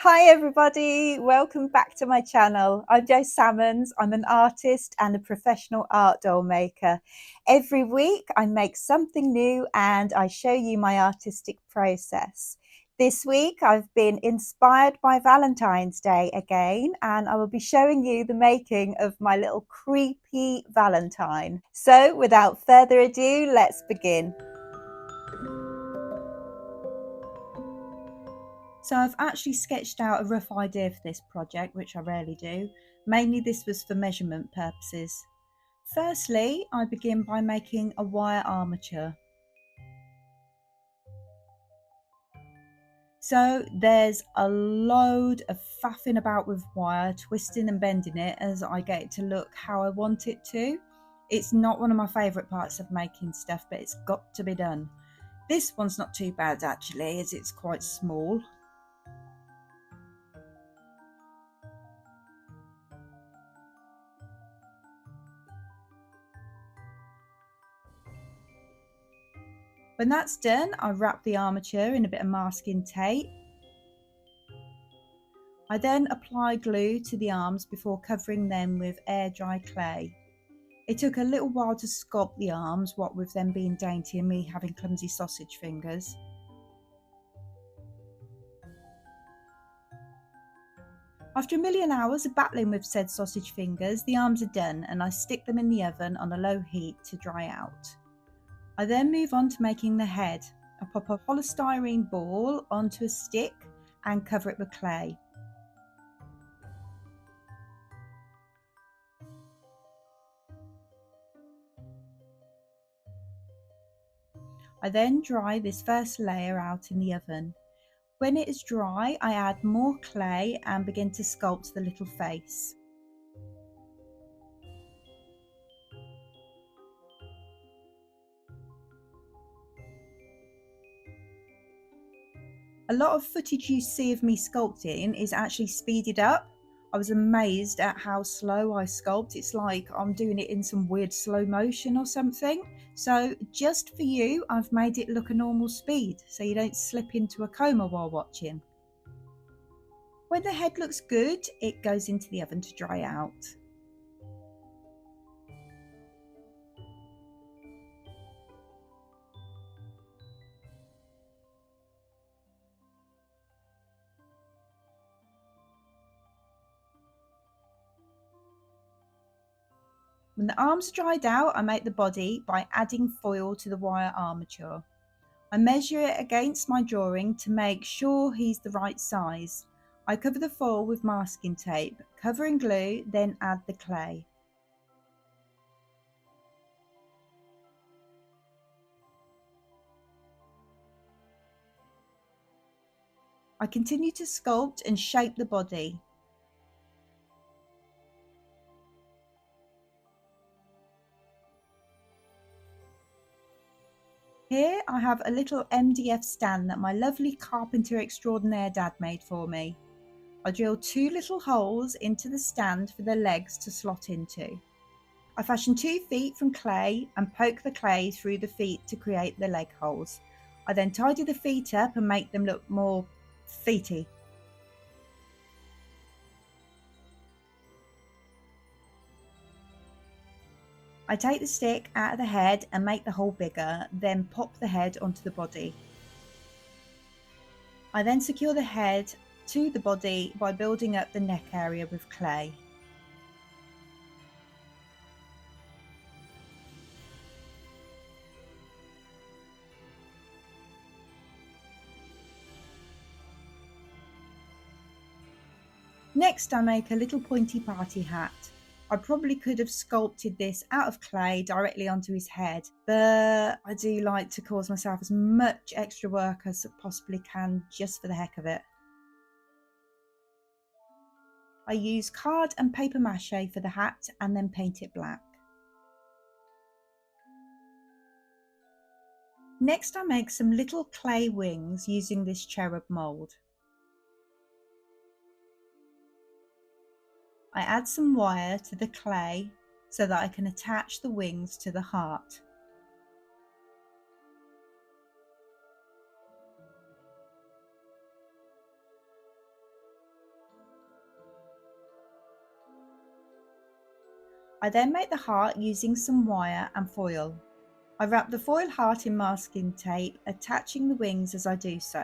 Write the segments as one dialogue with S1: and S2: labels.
S1: Hi everybody, welcome back to my channel. I'm Jo Salmons. I'm an artist and a professional art doll maker. Every week I make something new and I show you my artistic process. This week I've been inspired by Valentine's Day again, and I will be showing you the making of my little creepy Valentine. So without further ado, let's begin. So I've actually sketched out a rough idea for this project, which I rarely do. Mainly this was for measurement purposes. Firstly, I begin by making a wire armature. So there's a load of faffing about with wire, twisting and bending it as I get it to look how I want it to. It's not one of my favourite parts of making stuff, but it's got to be done. This one's not too bad actually, as it's quite small. When that's done, I wrap the armature in a bit of masking tape. I then apply glue to the arms before covering them with air dry clay. It took a little while to sculpt the arms, what with them being dainty and me having clumsy sausage fingers. After a million hours of battling with said sausage fingers, the arms are done and I stick them in the oven on a low heat to dry out. I then move on to making the head. I pop a polystyrene ball onto a stick and cover it with clay. I then dry this first layer out in the oven. When it is dry, I add more clay and begin to sculpt the little face. A lot of footage you see of me sculpting is actually speeded up. I was amazed at how slow I sculpt. It's like I'm doing it in some weird slow motion or something. So just for you, I've made it look a normal speed so you don't slip into a coma while watching. When the head looks good, it goes into the oven to dry out. When the arms are dried out, I make the body by adding foil to the wire armature. I measure it against my drawing to make sure he's the right size. I cover the foil with masking tape, cover in glue, then add the clay. I continue to sculpt and shape the body. Here I have a little MDF stand that my lovely carpenter extraordinaire dad made for me. I drill 2 little holes into the stand for the legs to slot into. I fashion 2 feet from clay and poke the clay through the feet to create the leg holes. I then tidy the feet up and make them look more feety. I take the stick out of the head and make the hole bigger, then pop the head onto the body. I then secure the head to the body by building up the neck area with clay. Next I make a little pointy party hat. I probably could have sculpted this out of clay directly onto his head, but I do like to cause myself as much extra work as I possibly can just for the heck of it. I use card and paper mache for the hat and then paint it black. Next I make some little clay wings using this cherub mould. I add some wire to the clay so that I can attach the wings to the heart. I then make the heart using some wire and foil. I wrap the foil heart in masking tape, attaching the wings as I do so.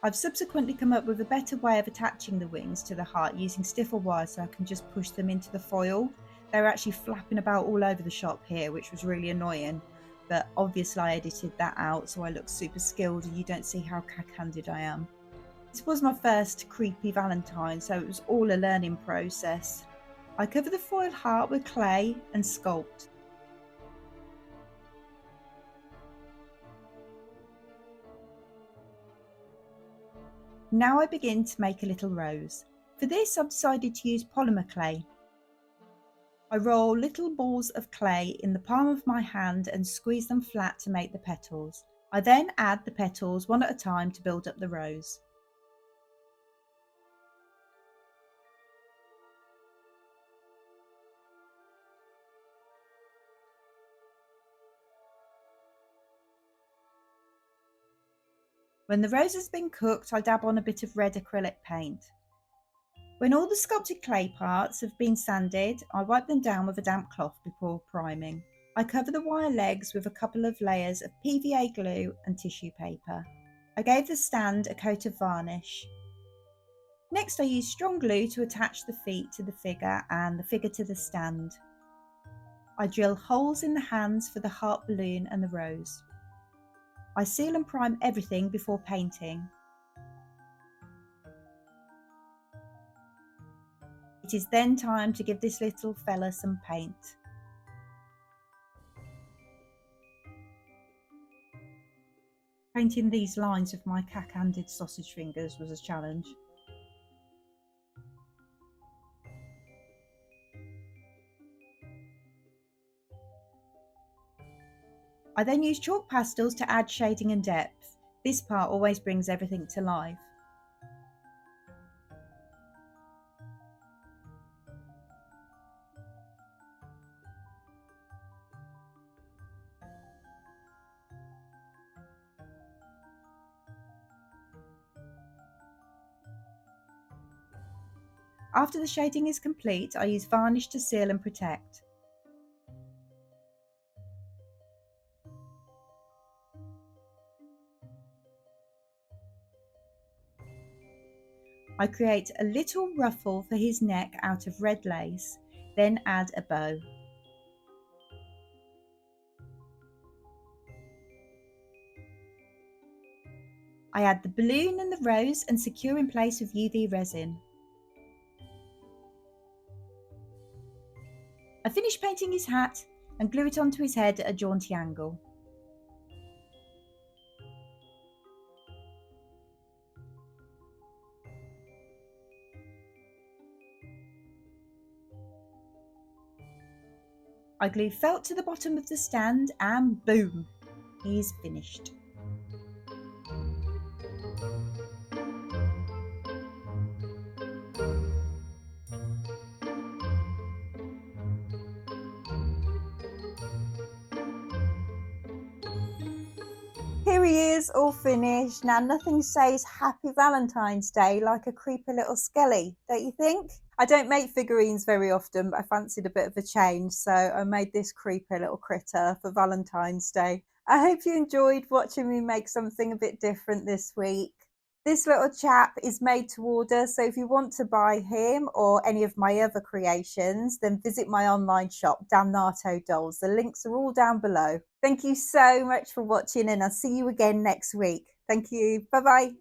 S1: I've subsequently come up with a better way of attaching the wings to the heart using stiffer wire so I can just push them into the foil. They were actually flapping about all over the shop here, which was really annoying, but obviously I edited that out so I look super skilled and you don't see how cack-handed I am. This was my first creepy Valentine, so it was all a learning process. I cover the foil heart with clay and sculpt. Now I begin to make a little rose. For this I've decided to use polymer clay. I roll little balls of clay in the palm of my hand and squeeze them flat to make the petals. I then add the petals one at a time to build up the rose. When the rose has been cooked, I dab on a bit of red acrylic paint. When all the sculpted clay parts have been sanded, I wipe them down with a damp cloth before priming. I cover the wire legs with a couple of layers of PVA glue and tissue paper. I gave the stand a coat of varnish. Next I used strong glue to attach the feet to the figure and the figure to the stand. I drill holes in the hands for the heart balloon and the rose. I seal and prime everything before painting. It is then time to give this little fella some paint. Painting these lines with my cack-handed sausage fingers was a challenge. I then use chalk pastels to add shading and depth. This part always brings everything to life. After the shading is complete, I use varnish to seal and protect. I create a little ruffle for his neck out of red lace, then add a bow. I add the balloon and the rose and secure in place with UV resin. I finish painting his hat and glue it onto his head at a jaunty angle. I glue felt to the bottom of the stand and boom, he's finished. Here he is, all finished. Now nothing says Happy Valentine's Day like a creepy little skelly, don't you think? I don't make figurines very often, but I fancied a bit of a change, so I made this creepy little critter for Valentine's Day. I hope you enjoyed watching me make something a bit different this week. This little chap is made to order, so if you want to buy him or any of my other creations, then visit my online shop, Damnato Dolls. The links are all down below. Thank you so much for watching, and I'll see you again next week. Thank you. Bye-bye.